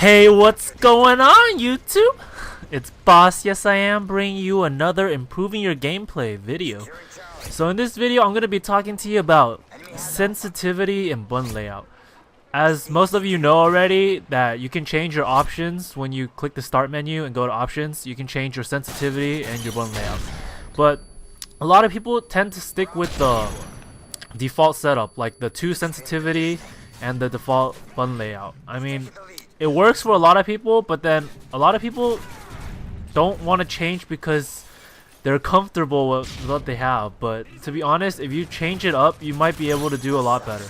Hey, what's going on, YouTube? It's boss-yesiam bringing you another improving your gameplay video. So in this video, I'm going to be talking to you about sensitivity and button layout. As most of you know already, that you can change your options when you click the start menu and go to options. You can change your sensitivity and your button layout. But a lot of people tend to stick with the default setup, like the 2 sensitivity and the default button layout. I mean, it works for a lot of people, but then a lot of people don't want to change because they're comfortable with what they have. But to be honest, if you change it up, you might be able to do a lot better.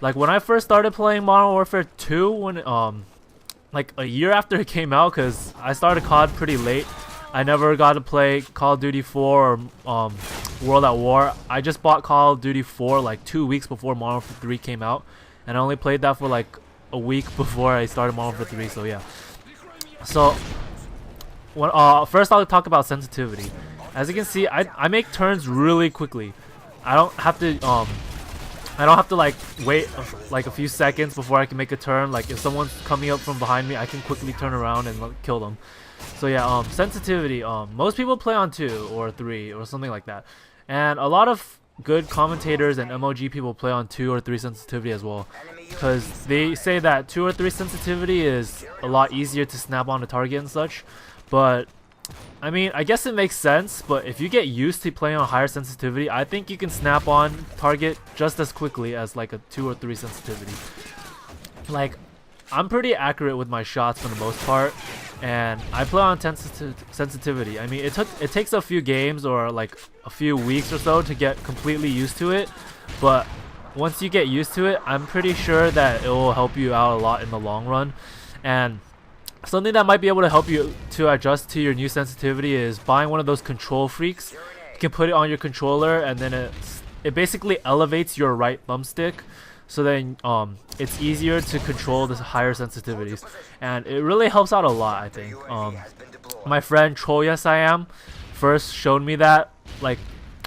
Like when I first started playing Modern Warfare 2, when like a year after it came out, because I started COD pretty late. I never got to play Call of Duty 4 or World at War. I just bought Call of Duty 4 like 2 weeks before Modern Warfare 3 came out, and I only played that for like a week before I started Modern Warfare 3. So yeah. So when first I'll talk about sensitivity. As you can see, I make turns really quickly. I don't have to like wait like a few seconds before I can make a turn. Like if someone's coming up from behind me, I can quickly turn around and like, kill them. So yeah, sensitivity. Most people play on 2 or 3 or something like that, and a lot of good commentators and MOG people play on 2 or 3 sensitivity as well, because they say that 2 or 3 sensitivity is a lot easier to snap on the target and such. But I mean, I guess it makes sense, but if you get used to playing on higher sensitivity, I think you can snap on target just as quickly as like a 2 or 3 sensitivity. Like, I'm pretty accurate with my shots for the most part, and I play on 10 sensitivity. I mean, it takes a few games or like a few weeks or so to get completely used to it, but once you get used to it, I'm pretty sure that it will help you out a lot in the long run. And something that might be able to help you to adjust to your new sensitivity is buying one of those control freaks. You can put it on your controller, and then it basically elevates your right thumbstick, so then it's easier to control the higher sensitivities, and it really helps out a lot. I think my friend boss-yesiam first showed me that like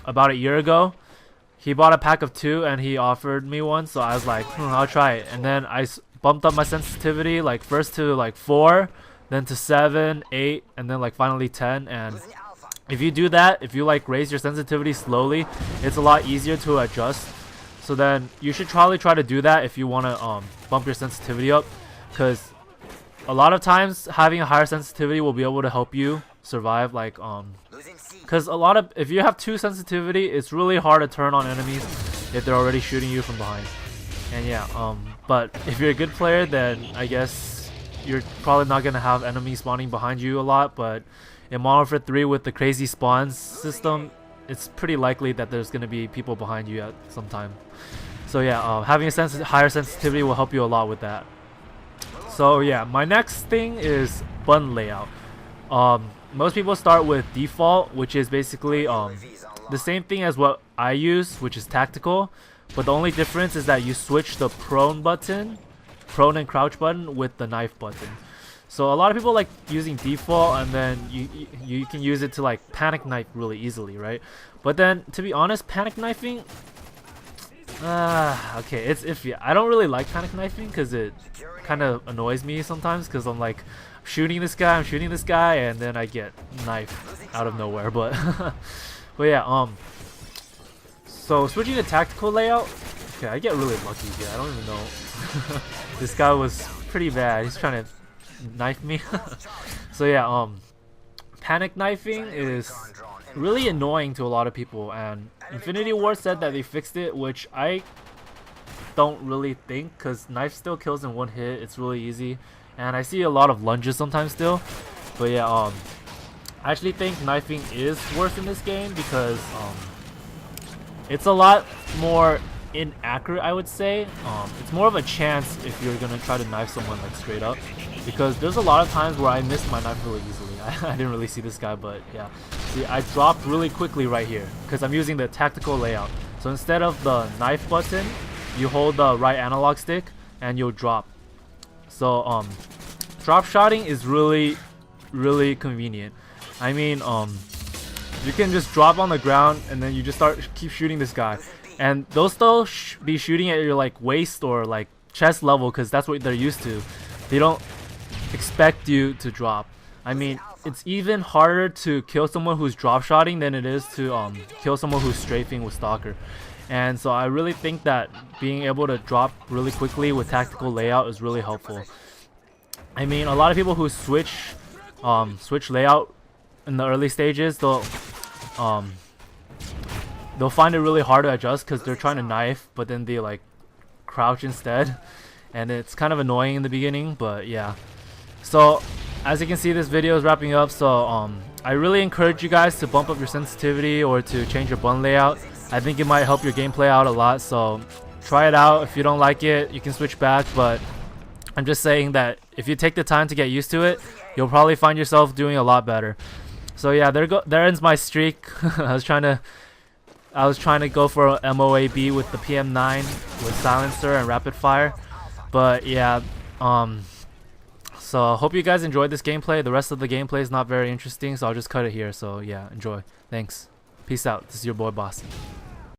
about a year ago. He bought a pack of 2 and he offered me one, so I was like, I'll try it. And then I bumped up my sensitivity, like first to like 4, then to 7, 8, and then like finally 10. And if you do that, if you like raise your sensitivity slowly, it's a lot easier to adjust. So then you should probably try to do that if you want to bump your sensitivity up, because a lot of times having a higher sensitivity will be able to help you survive. Like because if you have 2 sensitivity, it's really hard to turn on enemies if they're already shooting you from behind. And yeah, but if you're a good player, then I guess you're probably not gonna have enemies spawning behind you a lot. But in Modern Warfare 3 with the crazy spawns system, it's pretty likely that there's gonna be people behind you at some time. So yeah, having a higher sensitivity will help you a lot with that. So yeah, my next thing is button layout. Most people start with default, which is basically the same thing as what I use, which is tactical, but the only difference is that you switch the prone and crouch button with the knife button. So a lot of people like using default, and then you can use it to like panic knife really easily, right? But then to be honest, panic knifing, okay, it's iffy. I don't really like panic knifing because it kind of annoys me sometimes, because I'm like shooting this guy, and then I get knifed out of nowhere. But but yeah, so switching to tactical layout, okay, I get really lucky here. I don't even know. This guy was pretty bad. He's trying to knife me. So yeah, panic knifing is really annoying to a lot of people, and Infinity Ward said that they fixed it, which I don't really think, because knife still kills in 1 hit. It's really easy, and I see a lot of lunges sometimes still. But yeah, I actually think knifing is worse in this game, because it's a lot more inaccurate, I would say. It's more of a chance if you're gonna try to knife someone like straight up, because there's a lot of times where I missed my knife really easily. I didn't really see this guy, but yeah, see, I dropped really quickly right here because I'm using the tactical layout. So instead of the knife button, you hold the right analog stick and you'll drop. So drop shotting is really convenient. I mean, you can just drop on the ground and then you just keep shooting this guy, and they'll still be shooting at your like waist or like chest level, because that's what they're used to. They don't expect you to drop. I mean, it's even harder to kill someone who's drop shotting than it is to kill someone who's strafing with Stalker. And so I really think that being able to drop really quickly with tactical layout is really helpful. I mean, a lot of people who switch layout in the early stages, they'll find it really hard to adjust because they're trying to knife, but then they like crouch instead, and it's kind of annoying in the beginning. But yeah, so as you can see, this video is wrapping up. So I really encourage you guys to bump up your sensitivity or to change your button layout. I think it might help your gameplay out a lot, so try it out. If you don't like it, you can switch back, but I'm just saying that if you take the time to get used to it, you'll probably find yourself doing a lot better. So yeah, there ends my streak. I was trying to go for a MOAB with the PM9 with silencer and rapid fire, but yeah, so I hope you guys enjoyed this gameplay. The rest of the gameplay is not very interesting, so I'll just cut it here. So yeah, enjoy. Thanks. Peace out. This is your boy Boss.